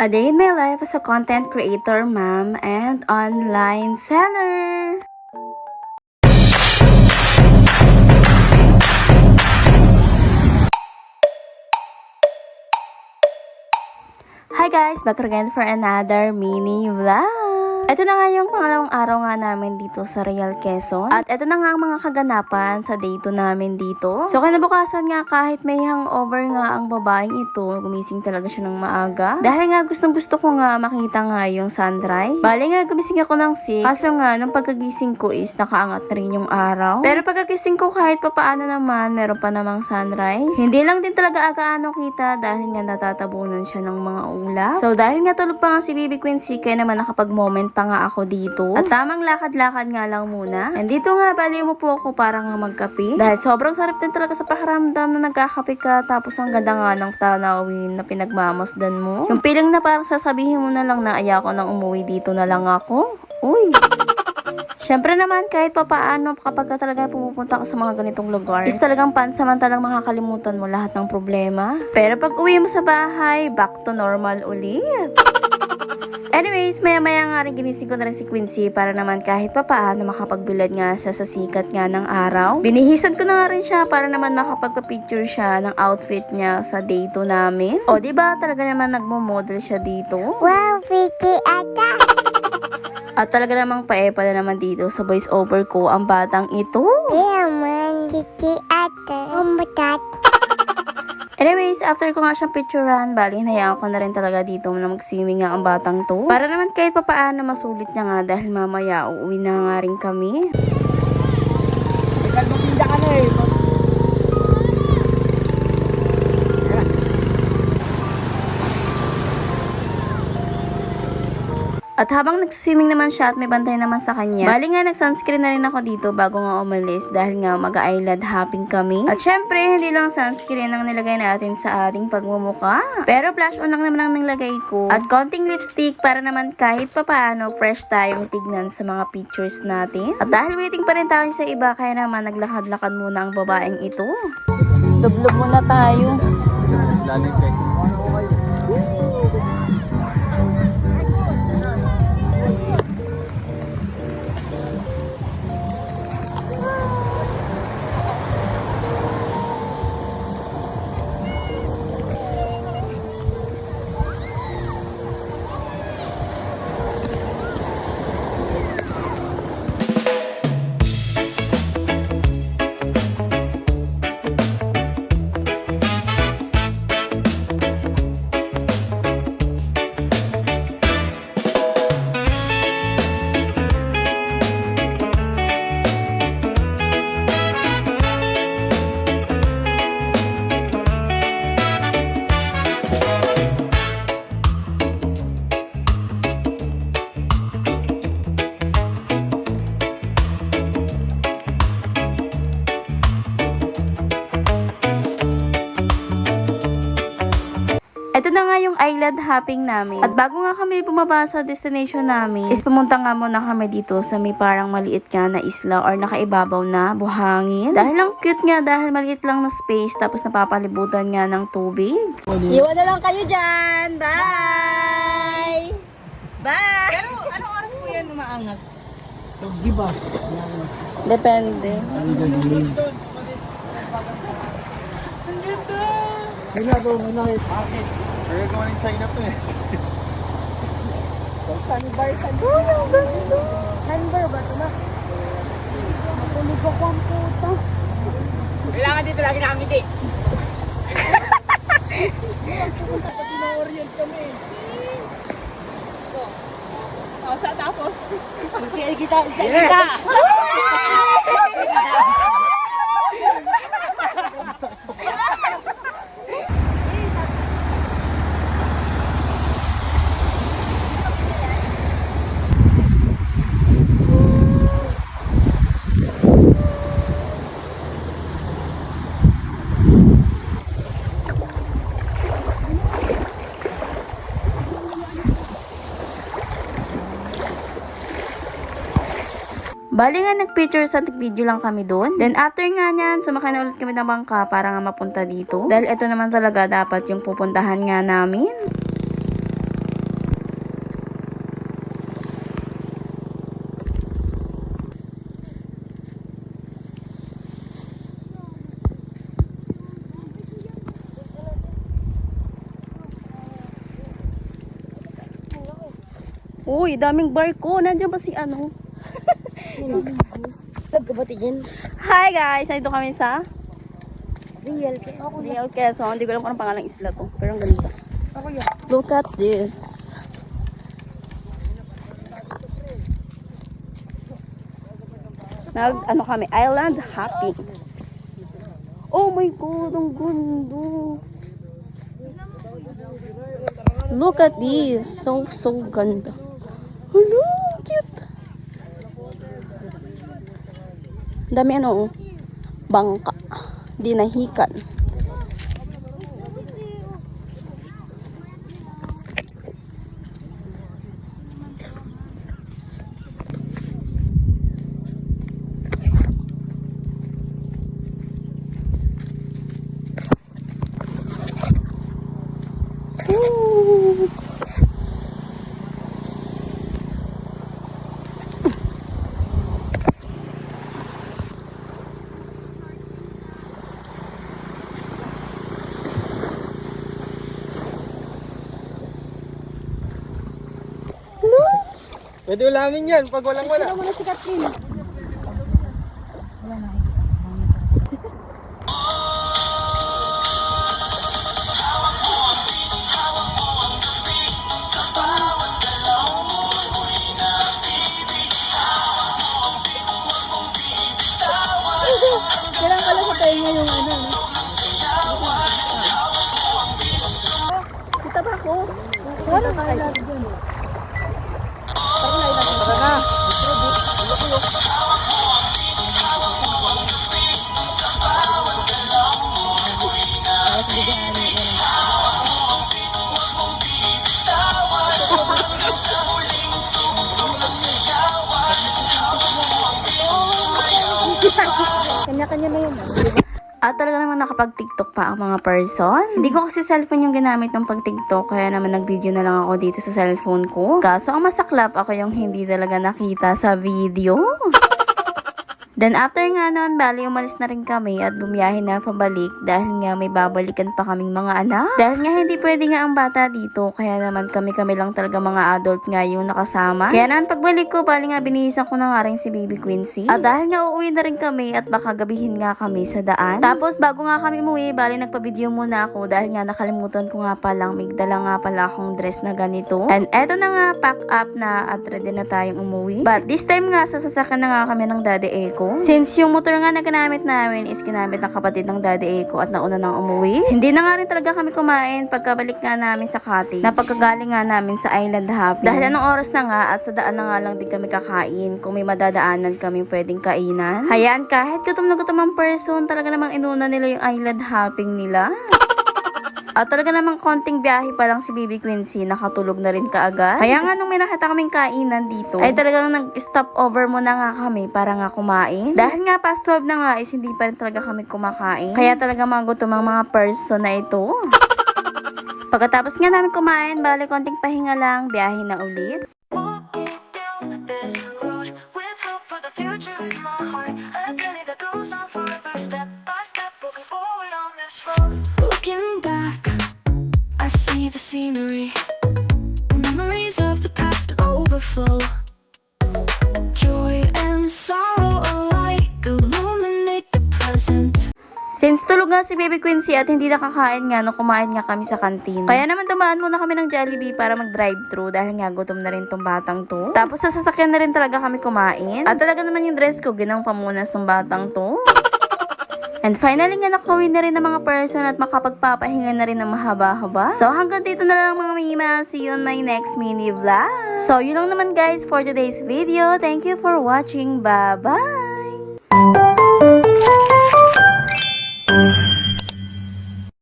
A day in my life as a content creator, mom, and online seller. Hi guys! Back again for another mini vlog. Ito na nga yung pangalawang araw nga namin dito sa Real Quezon. At ito na nga ang mga kaganapan sa day 2 namin dito. So kinabukasan nga kahit may hangover nga ang babaeng ito, gumising talaga siya ng maaga. Dahil nga gustong gusto ko nga makita nga yung sunrise. Bali nga gumising ako ng 6. Kaso nga nung pagkagising ko is nakaangat na rin yung araw. Pero pagkagising ko kahit papaano naman meron pa namang sunrise. Hindi lang din talaga agaano kita dahil nga natatabunan siya ng mga ulap. So dahil nga tulog pa nga si Baby Quincy kaya naman nakapag-moment pa nga ako dito. At tamang lakad-lakad nga lang muna. And dito nga, bali mo po ako para nga magkape. Dahil sobrang sarap din talaga sa pakiramdam na nagkakape ka tapos ang ganda nga ng tanawin na pinagmamasdan mo. Yung feeling na parang sasabihin mo na lang na ayoko nang umuwi dito na lang ako. Uy! Siyempre naman, kahit papaano, kapag ka talaga pumupunta ka sa mga ganitong lugar, is talagang pansamantalang makakalimutan mo lahat ng problema. Pero pag uwi mo sa bahay, back to normal ulit. Anyways, maya-maya nga rin ginising ko na rin si Quincy para naman kahit papaano makapagbilad nga siya sa sikat nga ng araw. Binihisan ko na nga rin siya para naman makapagpa-picture siya ng outfit niya sa day 2 namin. O, diba talaga naman nagmo-model siya dito? Wow, pretty ata. At talaga namang paepa na naman dito sa voice over ko ang batang ito. Yaman, pretty ata. Umutat. Anyways, after ko nga siyang picturean, bali, hinayaan ko na rin talaga dito na mag-swimming nga ang batang to. Para naman kahit papaano masulit niya nga dahil mamaya uuwi na nga rin kami. Magpinda ka na eh. At habang nagsiswimming naman siya at may bantay naman sa kanya, bali nga nag-sunscreen na rin ako dito bago nga umalis dahil nga mag-eyelid hopping kami. At syempre, hindi lang sunscreen ang nilagay natin sa ating pagmumuka. Pero blush on lang naman ang nilagay ko. At konting lipstick para naman kahit papaano fresh tayong tignan sa mga pictures natin. At dahil waiting pa rin tayo sa iba, kaya naman naglakad-lakad muna ang babaeng ito. Dublob muna tayo. Ito na nga yung eyelid hopping namin. At bago nga kami bumaba sa destination namin, is pumunta nga muna kami dito sa may parang maliit nga na isla or nakaibabaw na buhangin. Dahil lang cute nga dahil maliit lang na space tapos napapalibutan nga ng tubig. Iwan na lang kayo dyan. Bye! Bye! Pero anong oras po yan umaangat? Di ba? Depende. Bakit? Kaya gawa ng China to eh. Sandbar sa dulo. Ganda. Sandbar ba ito na? Matulig ako ang puta. Kailangan dito lagi nakangiti. Pina-orient kami. O, sa tapos? Kita. Kita. Bali nga nag-picture sa video lang kami doon. Then after nga niyan, sumakay na ulit kami ng bangka para nga mapunta dito. Dahil ito naman talaga dapat yung pupuntahan nga namin. Uy, daming barko. Nandiyan ba si ano? Nagkabati dyan. Hi guys! Nandito kami sa Real ka. Ako yan. Real Quezon. Hindi ko alam kung anong pangalang isla to. Pero ang ganda. Ako yan. Look at this. Ano kami? Island hopping. Oh my God! Ang gundo. Look at this. So ganda. Hello! Cute! Dami ano, bangka. Dinahikan. Ooh. Pwede ulamin yan pag walang wala. Ano mo na si Kathleen? Kailangan pala sa tayo yung ano. Kita ba ako? Wala ka kayo. Tara na. Kanya-kanya na yun. At talaga naman nakapag-TikTok pa ang mga person. Hindi ko kasi cellphone yung ginamit ng pag-TikTok, kaya naman nag-video na lang ako dito sa cellphone ko. Kaso ang masaklap, ako yung hindi talaga nakita sa video. Then after nga nun, bali umalis na rin kami at bumiyahe na pabalik dahil nga may babalikan pa kaming mga anak. Dahil nga hindi pwede nga ang bata dito, kaya naman kami lang talaga mga adult nga yung nakasama. Kaya naman pagbalik ko, bali nga binihisan ko na nga rin si Baby Quincy. At dahil nga uuwi na rin kami at baka gabihin nga kami sa daan. Tapos bago nga kami umuwi, bali nagpa-video muna ako dahil nga nakalimutan ko nga palang may dala nga pala akong dress na ganito. And eto na nga, pack up na at ready na tayong umuwi. But this time nga, sasasakyan na nga kami ng Daddy Eco. Since yung motor nga na ginamit namin is ginamit ng kapatid ng Daddy Eco at nauna nang umuwi, hindi na nga rin talaga kami kumain pagkabalik nga namin sa cottage na pagkagaling nga namin sa Island Hopping. Dahil anong oras na nga at sa daan na nga lang din kami kakain kung may madadaanan kami pwedeng kainan. Hayaan, kahit gutom na gutom ang person, talaga namang inuna nila yung Island Hopping nila. At talaga namang konting biyahe pa lang si Baby Quincy, nakatulog na rin kaagad. Kaya nga nung may nakita kaming kainan dito, ay talagang nag-stop over muna nga kami para nga kumain. Dahil nga past 12 na nga is hindi pa rin talaga kami kumakain. Kaya talaga mga gutom ang mga person na ito. Pagkatapos nga namin kumain, bali konting pahinga lang, biyahe na ulit. Looking back, I see the scenery. Memories of the past overflow. Joy and sorrow alike illuminate the present. Since tulog nga si Baby Quincy at hindi nakakain nga, no, kumain nga kami sa kantin. Kaya naman dumaan muna kami ng Jollibee para mag-drive-thru dahil nga gutom na rin tong batang to. Tapos sa sasakyan na rin talaga kami kumain. At talaga naman yung dress ko, ginawang pamunas ng batang to. And finally nga nakauwi na rin ng mga person at makapagpapahinga na rin ng mahaba-haba. So hanggang dito na lang mga mima. See you on my next mini vlog. So yun lang naman guys for today's video. Thank you for watching. Bye-bye!